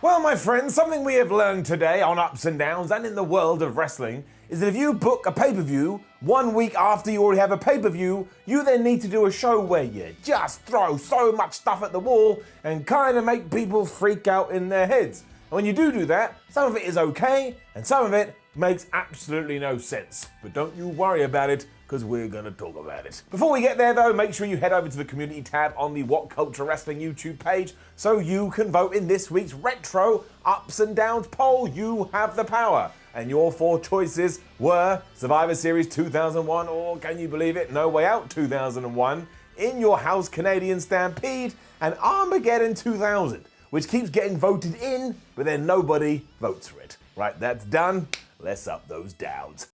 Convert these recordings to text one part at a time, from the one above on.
Well, my friends, something we have learned today on Ups and Downs and in the world of wrestling is that if you book a pay-per-view 1 week after you already have a pay-per-view, you then need to do a show where you just throw so much stuff at the wall and kind of make people freak out in their heads. And when you do that, some of it is okay and some of it makes absolutely no sense. But don't you worry about it, because we're going to talk about it. Before we get there though, make sure you head over to the community tab on the WhatCulture Wrestling YouTube page so you can vote in this week's Retro Ups and Downs poll. You have the power. And your 4 choices were Survivor Series 2001, or can you believe it, No Way Out 2001, In Your House Canadian Stampede, and Armageddon 2000, which keeps getting voted in, but then nobody votes for it. Right, that's done. Let's up those downs.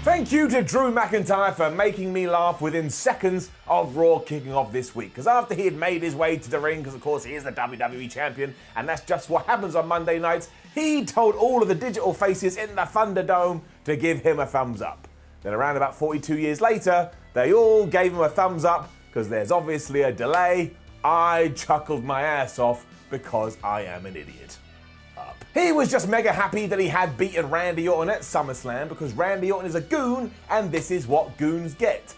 Thank you to Drew McIntyre for making me laugh within seconds of Raw kicking off this week. Because after he had made his way to the ring, because of course he is the WWE Champion, and that's just what happens on Monday nights, he told all of the digital faces in the Thunderdome to give him a thumbs up. Then around about 42 years later, they all gave him a thumbs up because there's obviously a delay. I chuckled my ass off because I am an idiot. He was just mega happy that he had beaten Randy Orton at SummerSlam because Randy Orton is a goon and this is what goons get.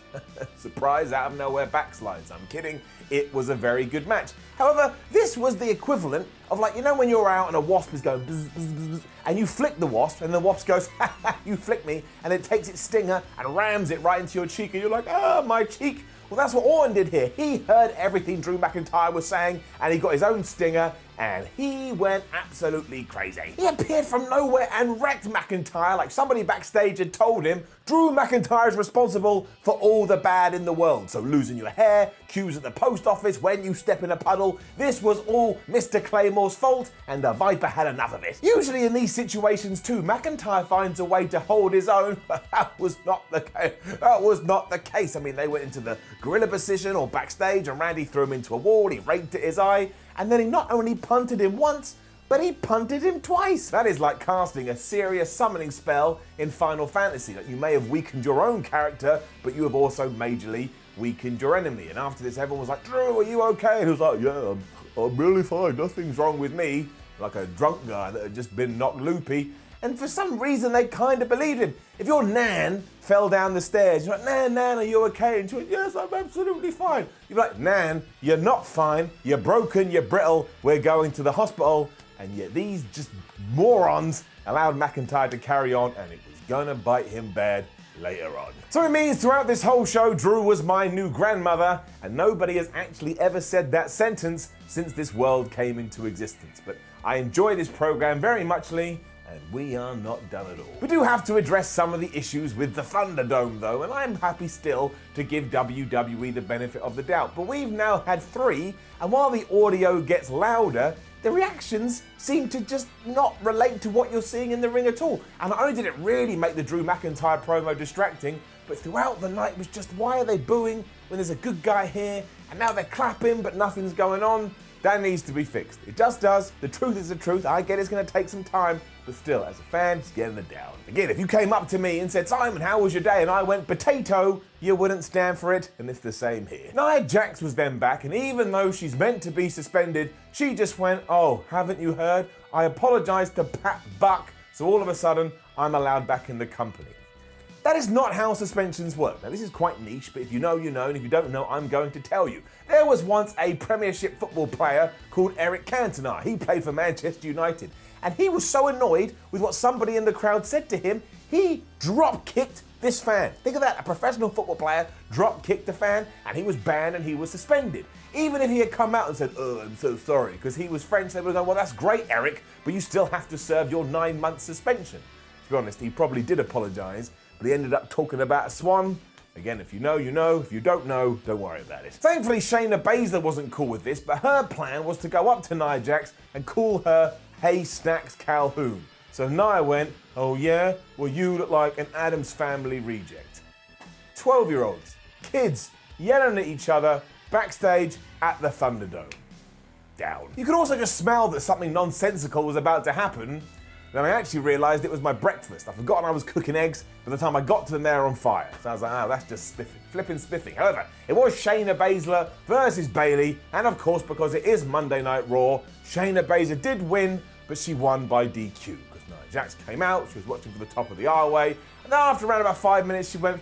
Surprise out of nowhere backslides. I'm kidding. It was a very good match. However, this was the equivalent of, like, you know when you're out and a wasp is going bzz, bzz, bzz, and you flick the wasp and the wasp goes, ha ha, you flick me, and it takes its stinger and rams it right into your cheek and you're like, ah, my cheek. Well, that's what Orton did here. He heard everything Drew McIntyre was saying and he got his own stinger and he went absolutely crazy. He appeared from nowhere and wrecked McIntyre like somebody backstage had told him Drew McIntyre is responsible for all the bad in the world. So losing your hair, queues at the post office, when you step in a puddle, this was all Mr. Claymore's fault and the Viper had enough of it. Usually in these situations too, McIntyre finds a way to hold his own, but that was not the case. That was not the case. I mean, they went into the gorilla position or backstage and Randy threw him into a wall, he raked at his eye, and then he not only punted him once, but he punted him twice. That is like casting a serious summoning spell in Final Fantasy. Like, you may have weakened your own character, but you have also majorly weakened your enemy. And after this, everyone was like, Drew, are you okay? And he was like, yeah, I'm really fine. Nothing's wrong with me. Like a drunk guy that had just been knocked loopy. And for some reason, they kind of believed him. If your nan fell down the stairs, you're like, Nan, are you okay? And she went, yes, I'm absolutely fine. You're like, Nan, you're not fine. You're broken, you're brittle. We're going to the hospital. And yet these just morons allowed McIntyre to carry on, and it was gonna bite him bad later on. So it means throughout this whole show, Drew was my new grandmother, and nobody has actually ever said that sentence since this world came into existence. But I enjoy this program very muchly, and we are not done at all. We do have to address some of the issues with the Thunderdome though, and I'm happy still to give WWE the benefit of the doubt. But we've now had 3, and while the audio gets louder, the reactions seem to just not relate to what you're seeing in the ring at all. And not only did it really make the Drew McIntyre promo distracting, but throughout the night was just, why are they booing when there's a good guy here, and now they're clapping but nothing's going on? That needs to be fixed. It just does. The truth is the truth. I get it's going to take some time, but still, as a fan, just getting it down. Again, if you came up to me and said, Simon, how was your day? And I went, potato, you wouldn't stand for it, and it's the same here. Nia Jax was then back, and even though she's meant to be suspended, she just went, oh, haven't you heard? I apologized to Pat Buck, so all of a sudden, I'm allowed back in the company. That is not how suspensions work. Now, this is quite niche, but if you know, you know, and if you don't know, I'm going to tell you. There was once a Premiership football player called Eric Cantona. He played for Manchester United, and he was so annoyed with what somebody in the crowd said to him, he drop-kicked this fan. Think of that, a professional football player drop-kicked a fan, and he was banned and he was suspended. Even if he had come out and said, oh, I'm so sorry, because he was French, they would have gone, well, that's great, Eric, but you still have to serve your 9-month suspension. To be honest, he probably did apologise, but he ended up talking about a swan. Again, if you know, you know. If you don't know, don't worry about it. Thankfully, Shayna Basler wasn't cool with this, but her plan was to go up to Nia Jax and call her Hey Snacks Calhoun. So Nia went, oh yeah? Well, you look like an Addams Family reject. 12-year-olds, kids, yelling at each other backstage at the Thunderdome. Down. You could also just smell that something nonsensical was about to happen Then I actually realised it was my breakfast. I'd forgotten I was cooking eggs. By the time I got to them, they were on fire. So I was like, oh, that's just spiffing, flipping spiffing. However, it was Shayna Basler versus Bayley. And of course, because it is Monday Night Raw, Shayna Basler did win, but she won by DQ. Because Nia Jax came out, she was watching for the top of the aisle. And then after around about 5 minutes, she went,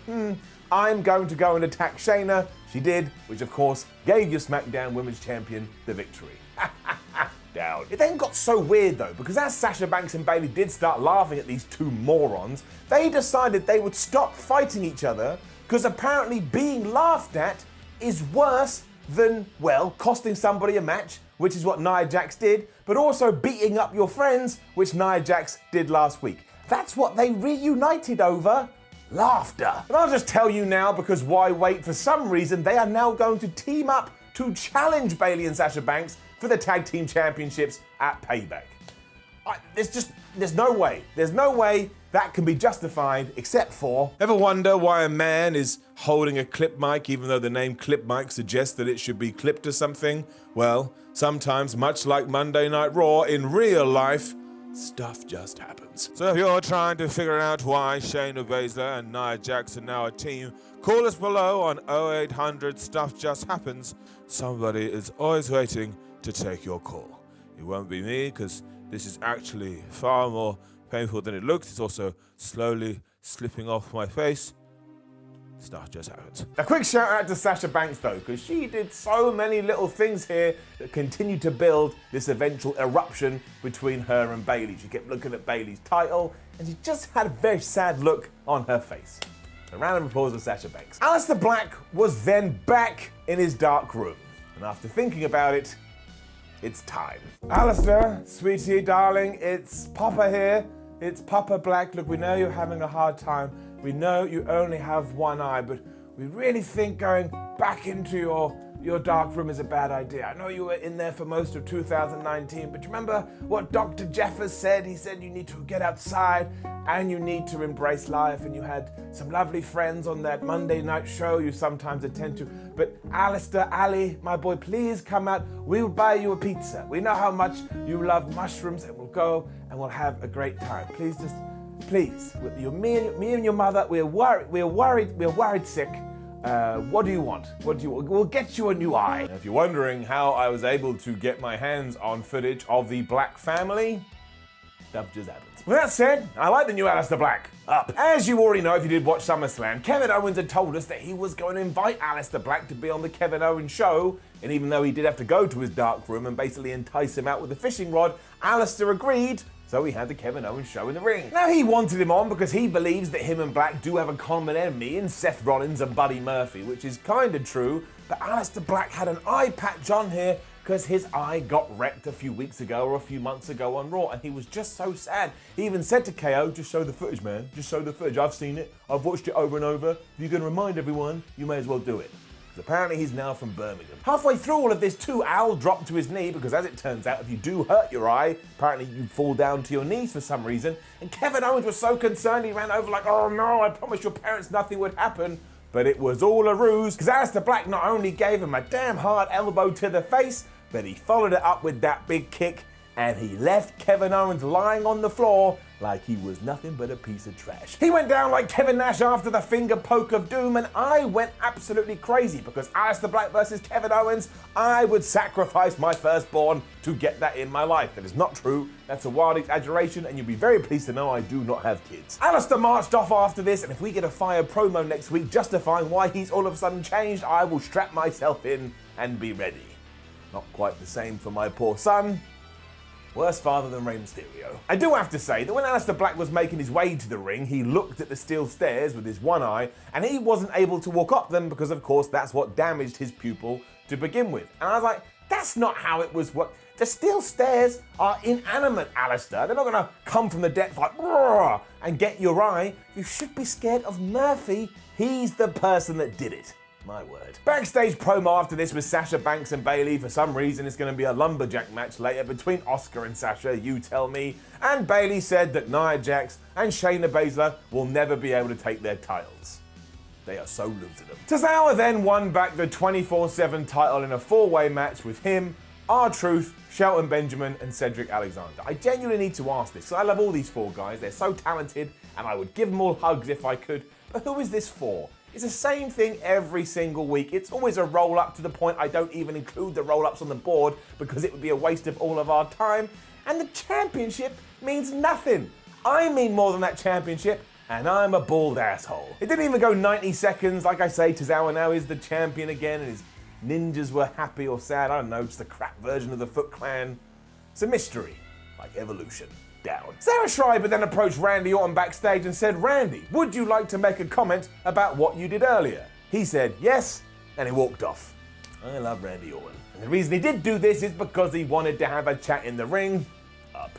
I'm going to go and attack Shayna. She did, which of course gave your SmackDown Women's Champion the victory. Down. It then got so weird though, because as Sasha Banks and Bayley did start laughing at these two morons, they decided they would stop fighting each other, because apparently being laughed at is worse than, well, costing somebody a match, which is what Nia Jax did, but also beating up your friends, which Nia Jax did last week. That's what they reunited over. Laughter. And I'll just tell you now, because why wait? For some reason, they are now going to team up to challenge Bayley and Sasha Banks for the tag team championships at Payback. There's no way that can be justified except for... Ever wonder why a man is holding a clip mic even though the name clip mic suggests that it should be clipped to something? Well, sometimes, much like Monday Night Raw, in real life, stuff just happens. So if you're trying to figure out why Shayna Basler and Nia Jax are now a team, call us below on 0800 Stuff Just Happens. Somebody is always waiting to take your call. It won't be me, because this is actually far more painful than it looks. It's also slowly slipping off my face. Stuff just happens. A quick shout out to Sasha Banks though, because she did so many little things here that continue to build this eventual eruption between her and Bayley. She kept looking at Bayley's title, and she just had a very sad look on her face. A round of applause for Sasha Banks. Aleister Black was then back in his dark room, and after thinking about it, it's time. Aleister, sweetie, darling, it's Papa here. It's Papa Black. Look, we know you're having a hard time. We know you only have one eye, but we really think going back into your dark room is a bad idea. I know you were in there for most of 2019, but you remember what Dr. Jeffers said? He said you need to get outside and you need to embrace life, and you had some lovely friends on that Monday night show you sometimes attend to. But Aleister, Ali, my boy, please come out. We'll buy you a pizza. We know how much you love mushrooms, and we'll go and we'll have a great time. Please, me and your mother, we're worried sick. What do you want? We'll get you a new eye. Now, if you're wondering how I was able to get my hands on footage of the Black family, stuff just happens. With that said, I like the new Aleister Black up. As you already know if you did watch SummerSlam, Kevin Owens had told us that he was going to invite Aleister Black to be on the Kevin Owens show, and even though he did have to go to his dark room and basically entice him out with a fishing rod, Aleister agreed. So he had the Kevin Owens show in the ring. Now he wanted him on because he believes that him and Black do have a common enemy in Seth Rollins and Buddy Murphy, which is kind of true, but Aleister Black had an eye patch on here because his eye got wrecked a few weeks ago or a few months ago on Raw, and he was just so sad. He even said to KO, just show the footage, man. Just show the footage. I've seen it. I've watched it over and over. If you're going to remind everyone, you may as well do it. Because apparently he's now from Birmingham. Halfway through all of this too, Al dropped to his knee because, as it turns out, if you do hurt your eye, apparently you fall down to your knees for some reason. And Kevin Owens was so concerned he ran over like, oh no, I promised your parents nothing would happen. But it was all a ruse, because Aleister Black not only gave him a damn hard elbow to the face, but he followed it up with that big kick, and he left Kevin Owens lying on the floor like he was nothing but a piece of trash. He went down like Kevin Nash after the finger poke of doom, and I went absolutely crazy because Aleister Black versus Kevin Owens, I would sacrifice my firstborn to get that in my life. That is not true. That's a wild exaggeration, and you'll be very pleased to know I do not have kids. Aleister marched off after this, and if we get a fire promo next week justifying why he's all of a sudden changed, I will strap myself in and be ready. Not quite the same for my poor son. Worse father than Rey Mysterio. I do have to say that when Aleister Black was making his way to the ring, he looked at the steel stairs with his one eye, and he wasn't able to walk up them because, of course, that's what damaged his pupil to begin with. And I was like, that's not how it was. What the steel stairs are inanimate, Aleister. They're not going to come from the depths like and get your eye. You should be scared of Murphy. He's the person that did it. My word. Backstage promo after this was Sasha Banks and Bayley. For some reason, it's going to be a lumberjack match later between Oscar and Sasha, you tell me. And Bayley said that Nia Jax and Shayna Basler will never be able to take their titles. They are so losing them. Tozawa then won back the 24/7 title in a four-way match with him, R-Truth, Shelton Benjamin, and Cedric Alexander. I genuinely need to ask this, because I love all these four guys. They're so talented, and I would give them all hugs if I could. But who is this for? It's the same thing every single week. It's always a roll-up to the point I don't even include the roll-ups on the board because it would be a waste of all of our time. And the championship means nothing. I mean more than that championship, and I'm a bald asshole. It didn't even go 90 seconds. Like I say, Tozawa now is the champion again, and his ninjas were happy or sad. I don't know, just a crap version of the Foot Clan. It's a mystery, like evolution. Down. Sarah Schreiber then approached Randy Orton backstage and said, "Randy, would you like to make a comment about what you did earlier?" He said yes, and he walked off. I love Randy Orton. And the reason he did do this is because he wanted to have a chat in the ring.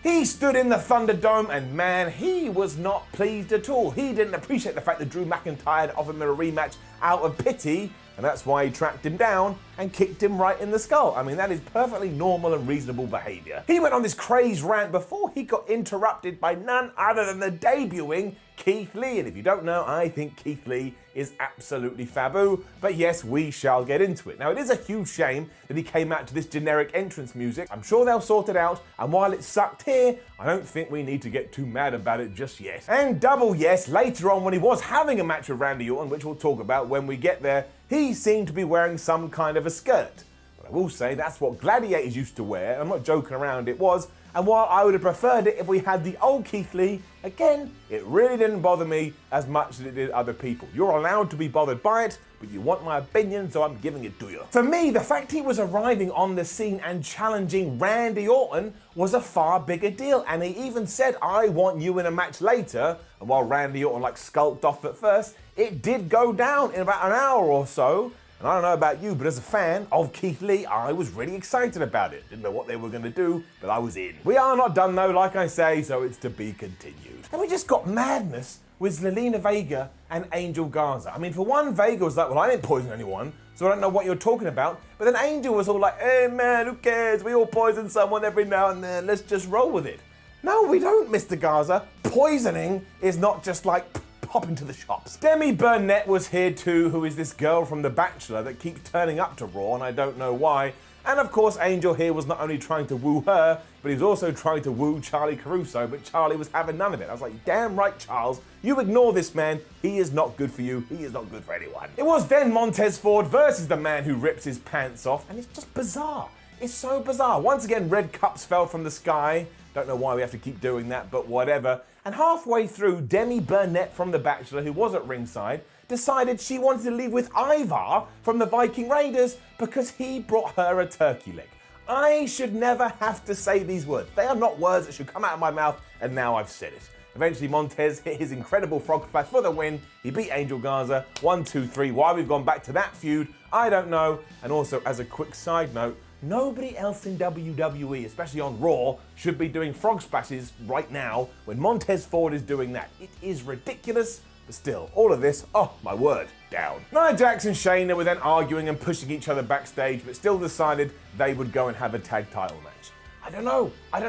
He stood in the Thunderdome and man, he was not pleased at all. He didn't appreciate the fact that Drew McIntyre had offered him a rematch out of pity, and that's why he tracked him down and kicked him right in the skull. I mean, that is perfectly normal and reasonable behavior. He went on this crazed rant before he got interrupted by none other than the debuting Keith Lee. And if you don't know, I think Keith Lee is absolutely faboo. But yes, we shall get into it. Now, it is a huge shame that he came out to this generic entrance music. I'm sure they'll sort it out. And while it sucked here, I don't think we need to get too mad about it just yet. And double yes, later on when he was having a match with Randy Orton, which we'll talk about when we get there, he seemed to be wearing some kind of a skirt. But I will say that's what gladiators used to wear. I'm not joking around, it was. And while I would have preferred it if we had the old Keith Lee, again, it really didn't bother me as much as it did other people. You're allowed to be bothered by it, but you want my opinion, so I'm giving it to you. For me, the fact he was arriving on the scene and challenging Randy Orton was a far bigger deal. And he even said, "I want you in a match later." And while Randy Orton skulked off at first, it did go down in about an hour or so. And I don't know about you, but as a fan of Keith Lee, I was really excited about it. Didn't know what they were going to do, but I was in. We are not done though, like I say, so it's to be continued. And we just got madness with Zelina Vega and Angel Garza. I mean, for one, Vega was like, "Well, I didn't poison anyone, so I don't know what you're talking about." But then Angel was all like, "Hey man, who cares? We all poison someone every now and then. Let's just roll with it." No, we don't, Mr. Garza. Poisoning is not just like pop into the shops. Demi Burnett was here too, who is this girl from The Bachelor that keeps turning up to Raw, and I don't know why. And of course, Angel here was not only trying to woo her, but he was also trying to woo Charlie Caruso, but Charlie was having none of it. I was like, damn right, Charles, you ignore this man. He is not good for you. He is not good for anyone. It was then Montez Ford versus the man who rips his pants off, and it's just bizarre. It's so bizarre. Once again, red cups fell from the sky. Don't know why we have to keep doing that, but whatever. And halfway through, Demi Burnett from The Bachelor, who was at ringside, decided she wanted to leave with Ivar from the Viking Raiders because he brought her a turkey leg. I should never have to say these words. They are not words that should come out of my mouth, and now I've said it. Eventually, Montez hit his incredible frog splash for the win. He beat Angel Garza. 1, 2, 3. Why we've gone back to that feud, I don't know. And also, as a quick side note, nobody else in WWE, especially on Raw, should be doing frog splashes right now when Montez Ford is doing that. It is ridiculous, but still, all of this, oh my word, down. Nia Jax and Shayna were then arguing and pushing each other backstage, but still decided they would go and have a tag title match. I don't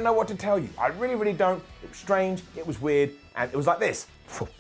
know what to tell you. I really don't. It was strange, it was weird, and it was like this.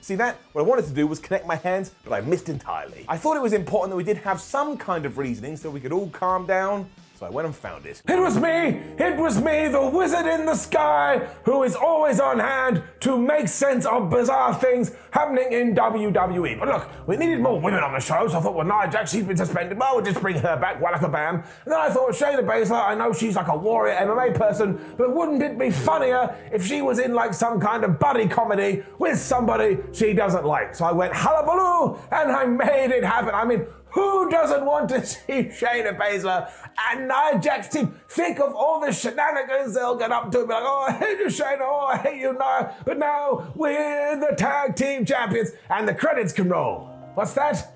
See that? What I wanted to do was connect my hands, but I missed entirely. I thought it was important that we did have some kind of reasoning so we could all calm down. So I went and found it. It was me, the wizard in the sky, who is always on hand to make sense of bizarre things happening in WWE. But look, we needed more women on the show, so I thought, well, Nia Jax, she's been suspended, well, we'll just bring her back, wallaka-bam. And then I thought, Shayna Basler, I know she's like a warrior MMA person, but wouldn't it be funnier if she was in like some kind of buddy comedy with somebody she doesn't like? So I went hullabaloo, and I made it happen. I mean, who doesn't want to see Shayna Basler and Nia Jax team? Think of all the shenanigans they'll get up to. Be like, oh, I hate you, Shayna. Oh, I hate you, Nia. But now we're the tag team champions, and the credits can roll. What's that?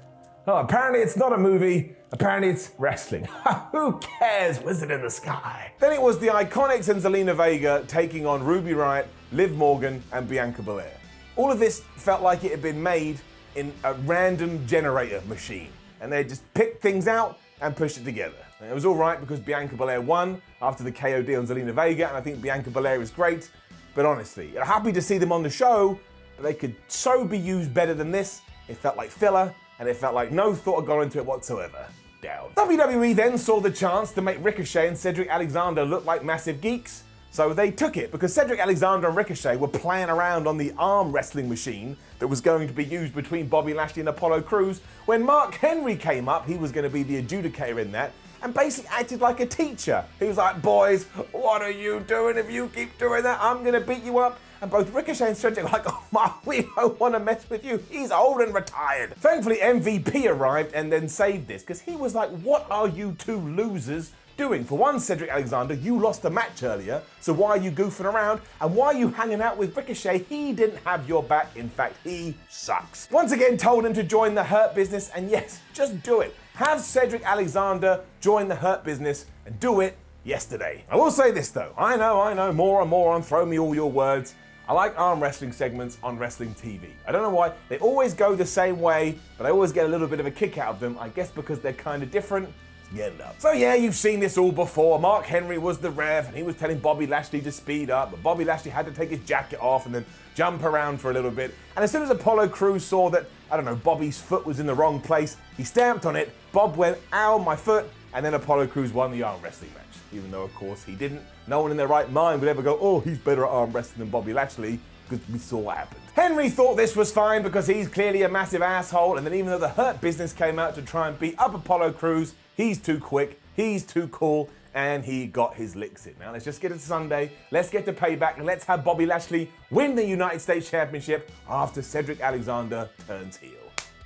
Oh, apparently it's not a movie. Apparently it's wrestling. Who cares? Wizard in the sky. Then it was the Iconics and Zelina Vega taking on Ruby Riott, Liv Morgan, and Bianca Belair. All of this felt like it had been made in a random generator machine. And they just picked things out and pushed it together. And it was all right because Bianca Belair won after the KOD on Zelina Vega, and I think Bianca Belair is great. But honestly, I'm happy to see them on the show, but they could so be used better than this. It felt like filler, and it felt like no thought had gone into it whatsoever. down. WWE then saw the chance to make Ricochet and Cedric Alexander look like massive geeks. So they took it because Cedric Alexander and Ricochet were playing around on the arm wrestling machine that was going to be used between Bobby Lashley and Apollo Crews. When Mark Henry came up, he was going to be the adjudicator in that, and basically acted like a teacher. He was like, boys, what are you doing? If you keep doing that, I'm going to beat you up. And both Ricochet and Cedric were like, oh my, we don't want to mess with you. He's old and retired. Thankfully, MVP arrived and then saved this, because he was like, what are you two losers doing? For one, Cedric Alexander, you lost the match earlier, so why are you goofing around? And why are you hanging out with Ricochet? He didn't have your back. In fact, he sucks. Once again, told him to join the Hurt Business, and yes, just do it. Have Cedric Alexander join the Hurt Business, and do it yesterday. I will say this though, I know, more and more on Throw Me All Your Words. I like arm wrestling segments on wrestling TV. I don't know why, they always go the same way, but I always get a little bit of a kick out of them, I guess because they're kind of different. So yeah, you've seen this all before. Mark Henry was the ref, and he was telling Bobby Lashley to speed up, but Bobby Lashley had to take his jacket off and then jump around for a little bit. And as soon as Apollo Crews saw that, I don't know, Bobby's foot was in the wrong place, he stamped on it, Bob went, ow, my foot, and then Apollo Crews won the arm wrestling match. Even though, of course, he didn't. No one in their right mind would ever go, oh, he's better at arm wrestling than Bobby Lashley, because we saw what happened. Henry thought this was fine because he's clearly a massive asshole, and then even though the Hurt Business came out to try and beat up Apollo Crews, he's too quick, he's too cool, and he got his licks in. Now let's just get to Sunday, let's get to Payback, and let's have Bobby Lashley win the United States Championship after Cedric Alexander turns heel.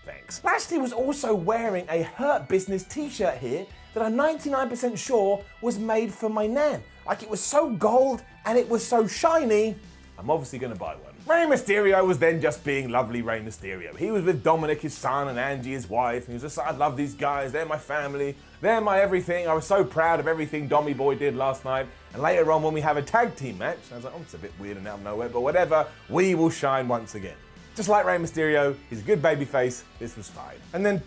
Thanks. Lashley was also wearing a Hurt Business t-shirt here that I'm 99% sure was made for my nan. Like, it was so gold and it was so shiny, I'm obviously gonna buy one. Rey Mysterio was then just being lovely Rey Mysterio. He was with Dominic, his son, and Angie, his wife, and he was just like, I love these guys, they're my family, they're my everything. I was so proud of everything Dommy Boy did last night. And later on when we have a tag team match, I was like, oh, it's a bit weird and out of nowhere, but whatever, we will shine once again. Just like Rey Mysterio, he's a good babyface, this was fine. And then,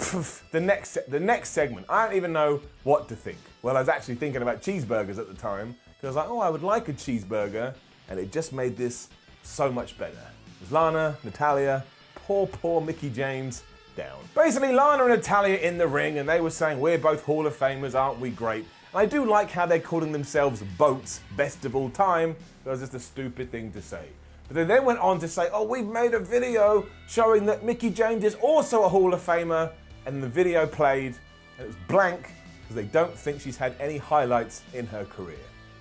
the next segment, I don't even know what to think. Well, I was actually thinking about cheeseburgers at the time, because I was like, oh, I would like a cheeseburger, and it just made this so much better. It was Lana, Natalya, poor Mickie James, down. Basically, Lana and Natalya in the ring, and they were saying, we're both Hall of Famers, aren't we great? And I do like how they're calling themselves BOATs, best of all time. That was just a stupid thing to say. But they then went on to say, oh, we've made a video showing that Mickie James is also a Hall of Famer, and the video played, and it was blank, because they don't think she's had any highlights in her career.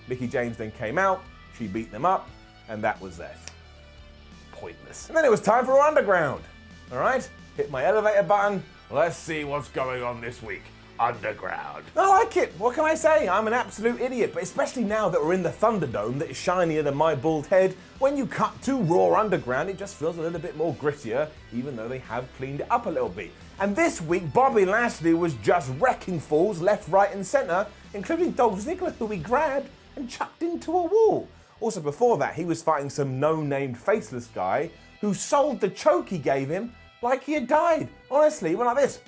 Mickie James then came out, she beat them up, and that was that. Pointless. And then it was time for Underground. All right, hit my elevator button. Let's see what's going on this week. Underground. I like it. What can I say? I'm an absolute idiot, but especially now that we're in the Thunderdome that is shinier than my bald head, when you cut to Raw Underground, it just feels a little bit more grittier, even though they have cleaned it up a little bit. And this week, Bobby Lashley was just wrecking fools left, right, and center, including Dolph Ziggler, who he grabbed and chucked into a wall. Also, before that, he was fighting some no-named faceless guy who sold the choke he gave him like he had died. Honestly, he went like this.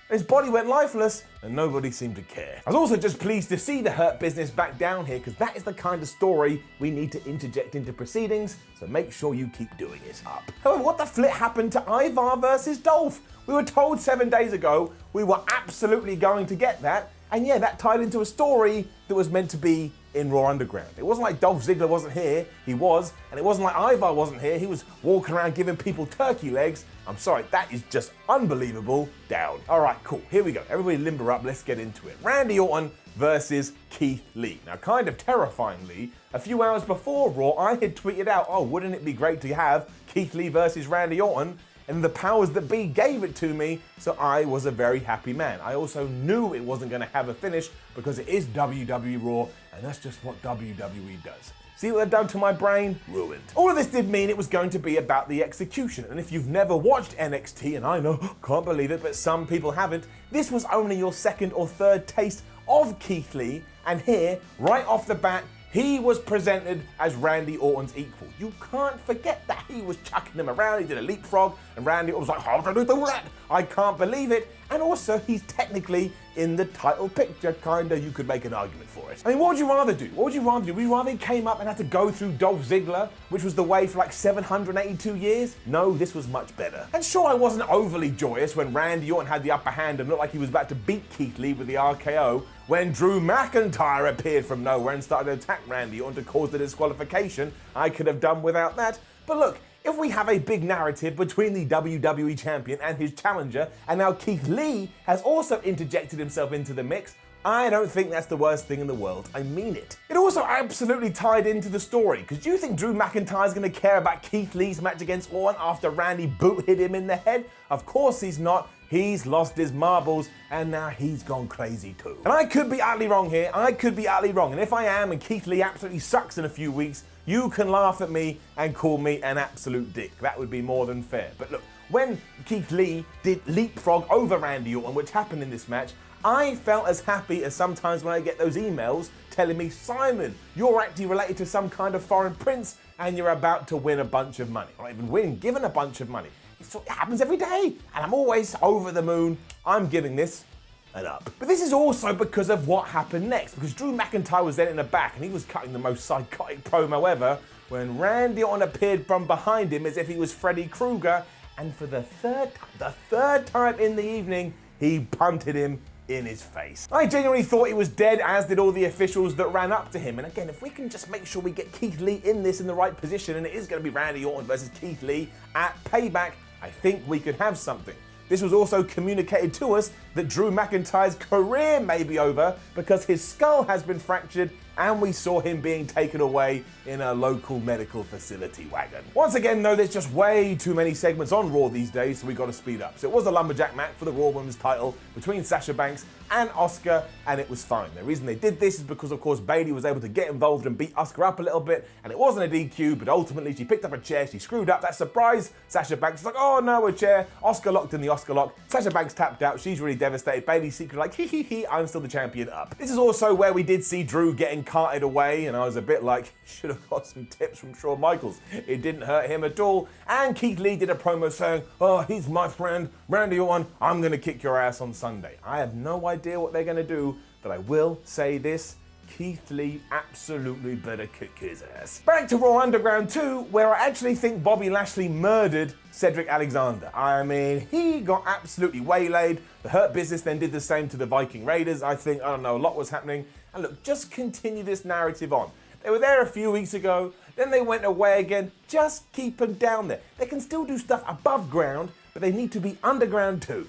His body went lifeless, and nobody seemed to care. I was also just pleased to see the Hurt Business back down here, because that is the kind of story we need to interject into proceedings, so make sure you keep doing it up. However, what the flip happened to Ivar versus Dolph? We were told 7 days ago we were absolutely going to get that, and yeah, that tied into a story that was meant to be in Raw Underground. It wasn't like Dolph Ziggler wasn't here, he was, and it wasn't like Ivar wasn't here, he was walking around giving people turkey legs. I'm sorry, that is just unbelievable. Down. All right, cool, here we go. Everybody limber up, let's get into it. Randy Orton versus Keith Lee. Now, kind of terrifyingly, a few hours before Raw, I had tweeted out, oh, wouldn't it be great to have Keith Lee versus Randy Orton? And the powers that be gave it to me, so I was a very happy man. I also knew it wasn't going to have a finish because it is WWE Raw, and that's just what WWE does. See what they've done to my brain? Ruined. All of this did mean it was going to be about the execution, and if you've never watched NXT, and I know, can't believe it, but some people haven't, this was only your second or third taste of Keith Lee, and here, right off the bat, he was presented as Randy Orton's equal. You can't forget that. He was chucking him around, he did a leapfrog, and Randy Orton was like, how did he do that? I can't believe it. And also, he's technically in the title picture, kinda. You could make an argument for it. I mean, what would you rather do? What would you rather do? Would you rather he came up and had to go through Dolph Ziggler, which was the way for like 782 years? No, this was much better. And sure, I wasn't overly joyous when Randy Orton had the upper hand and looked like he was about to beat Keith Lee with the RKO, when Drew McIntyre appeared from nowhere and started to attack Randy Orton to cause the disqualification. I could have done without that. But look, if we have a big narrative between the WWE Champion and his challenger, and now Keith Lee has also interjected himself into the mix, I don't think that's the worst thing in the world. I mean it. It also absolutely tied into the story, because do you think Drew McIntyre's going to care about Keith Lee's match against Orton after Randy boot hit him in the head? Of course he's not. He's lost his marbles, and now he's gone crazy too. And I could be utterly wrong here. I could be utterly wrong. And if I am, and Keith Lee absolutely sucks in a few weeks, you can laugh at me and call me an absolute dick. That would be more than fair. But look, when Keith Lee did leapfrog over Randy Orton, which happened in this match, I felt as happy as sometimes when I get those emails telling me, Simon, you're actually related to some kind of foreign prince and you're about to win a bunch of money. Or not even win, given a bunch of money. It happens every day, and I'm always over the moon. I'm giving this an up. But this is also because of what happened next, because Drew McIntyre was then in the back and he was cutting the most psychotic promo ever when Randy Orton appeared from behind him as if he was Freddy Krueger, and for the third time in the evening, he punted him in his face. I genuinely thought he was dead, as did all the officials that ran up to him. And again, if we can just make sure we get Keith Lee in this in the right position, and it is going to be Randy Orton versus Keith Lee at Payback, I think we could have something. This was also communicated to us that Drew McIntyre's career may be over because his skull has been fractured and we saw him being taken away in a local medical facility wagon. Once again, though, there's just way too many segments on Raw these days, so we got to speed up. So it was a Lumberjack match for the Raw Women's title between Sasha Banks and Asuka, and it was fine. The reason they did this is because, of course, Bayley was able to get involved and beat Asuka up a little bit, and it wasn't a DQ, but ultimately she picked up a chair, she screwed up. That surprised Sasha Banks. It's like, oh no, a chair. Asuka locked in the Asuka lock. Sasha Banks tapped out. She's really devastated. Bayley's secret like, hee hee hee, I'm still the champion up. This is also where we did see Drew getting carted away, and I was a bit like, should have got some tips from Shawn Michaels. It didn't hurt him at all. And Keith Lee did a promo saying, oh, he's my friend, Randy Orton, I'm gonna kick your ass on Sunday. I have no idea what they're gonna do, but I will say this, Keith Lee absolutely better kick his ass. Back to Raw Underground 2, where I actually think Bobby Lashley murdered Cedric Alexander. I mean, he got absolutely waylaid. The Hurt Business then did the same to the Viking Raiders. I think, I don't know, a lot was happening. And look, just continue this narrative on. They were there a few weeks ago, then they went away again. Just keep them down there. They can still do stuff above ground, but they need to be underground too.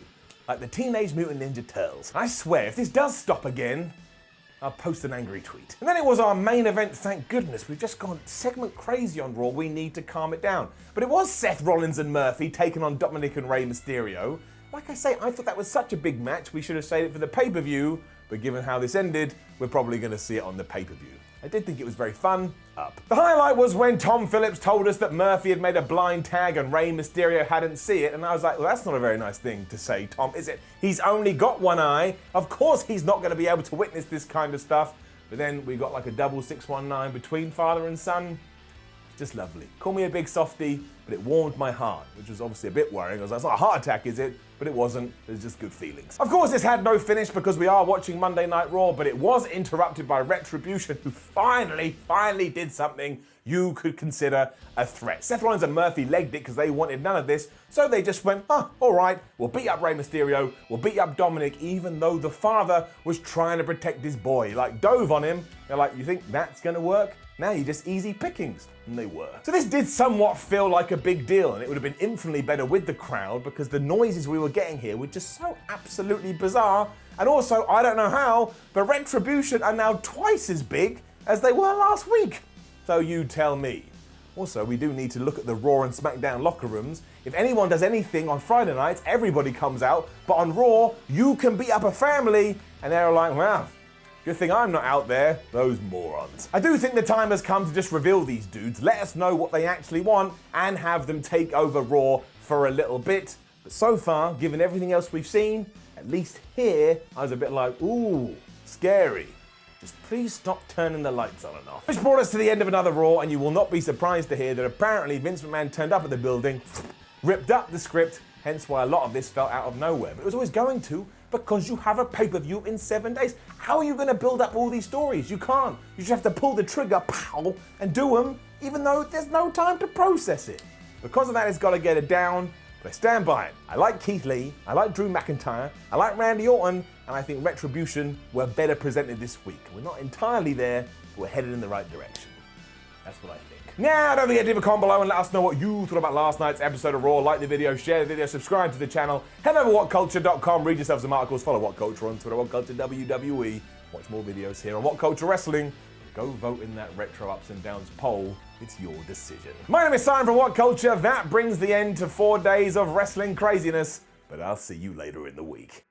Like the Teenage Mutant Ninja Turtles. I swear, if this does stop again, I'll post an angry tweet. And then it was our main event, thank goodness. We've just gone segment crazy on Raw. We need to calm it down. But it was Seth Rollins and Murphy taking on Dominic and Rey Mysterio. Like I say, I thought that was such a big match. We should have saved it for the pay-per-view. But given how this ended, we're probably going to see it on the pay-per-view. I did think it was very fun. Up. The highlight was when Tom Phillips told us that Murphy had made a blind tag and Rey Mysterio hadn't seen it, and I was like, well, that's not a very nice thing to say, Tom, is it? He's only got one eye. Of course he's not going to be able to witness this kind of stuff. But then we got like a double 619 between father and son. Just lovely. Call me a big softie, but it warmed my heart, which was obviously a bit worrying. I was like, it's not a heart attack, is it? But it wasn't. It was just good feelings. Of course, this had no finish because we are watching Monday Night Raw, but it was interrupted by Retribution, who finally did something you could consider a threat. Seth Rollins and Murphy legged it because they wanted none of this, so they just went, all right, we'll beat up Rey Mysterio, we'll beat up Dominic, even though the father was trying to protect his boy. Like, dove on him. They're like, you think that's gonna work? Now you're just easy pickings. And they were. So this did somewhat feel like a big deal, and it would have been infinitely better with the crowd because the noises we were getting here were just so absolutely bizarre. And also, I don't know how, but Retribution are now twice as big as they were last week. So you tell me. Also, we do need to look at the Raw and SmackDown locker rooms. If anyone does anything on Friday nights, everybody comes out. But on Raw, you can beat up a family, and they're like, well, good thing I'm not out there, those morons. I do think the time has come to just reveal these dudes, let us know what they actually want, and have them take over Raw for a little bit. But so far, given everything else we've seen, at least here, I was a bit like, ooh, scary. Just please stop turning the lights on and off. Which brought us to the end of another Raw, and you will not be surprised to hear that apparently Vince McMahon turned up at the building, ripped up the script, hence why a lot of this felt out of nowhere. But it was always going to, because you have a pay-per-view in 7 days. How are you going to build up all these stories? You can't. You just have to pull the trigger, pow, and do them, even though there's no time to process it. Because of that, it's got to get it down, but I stand by it. I like Keith Lee, I like Drew McIntyre, I like Randy Orton, and I think Retribution were better presented this week. We're not entirely there, but we're headed in the right direction. That's what I think. Now, don't forget to leave a comment below and let us know what you thought about last night's episode of Raw. Like the video, share the video, subscribe to the channel. Head over to WhatCulture.com, read yourself some articles, follow WhatCulture on Twitter, WhatCulture WWE. Watch more videos here on WhatCulture Wrestling. Go vote in that retro ups and downs poll. It's your decision. My name is Simon from WhatCulture. That brings the end to 4 days of wrestling craziness, but I'll see you later in the week.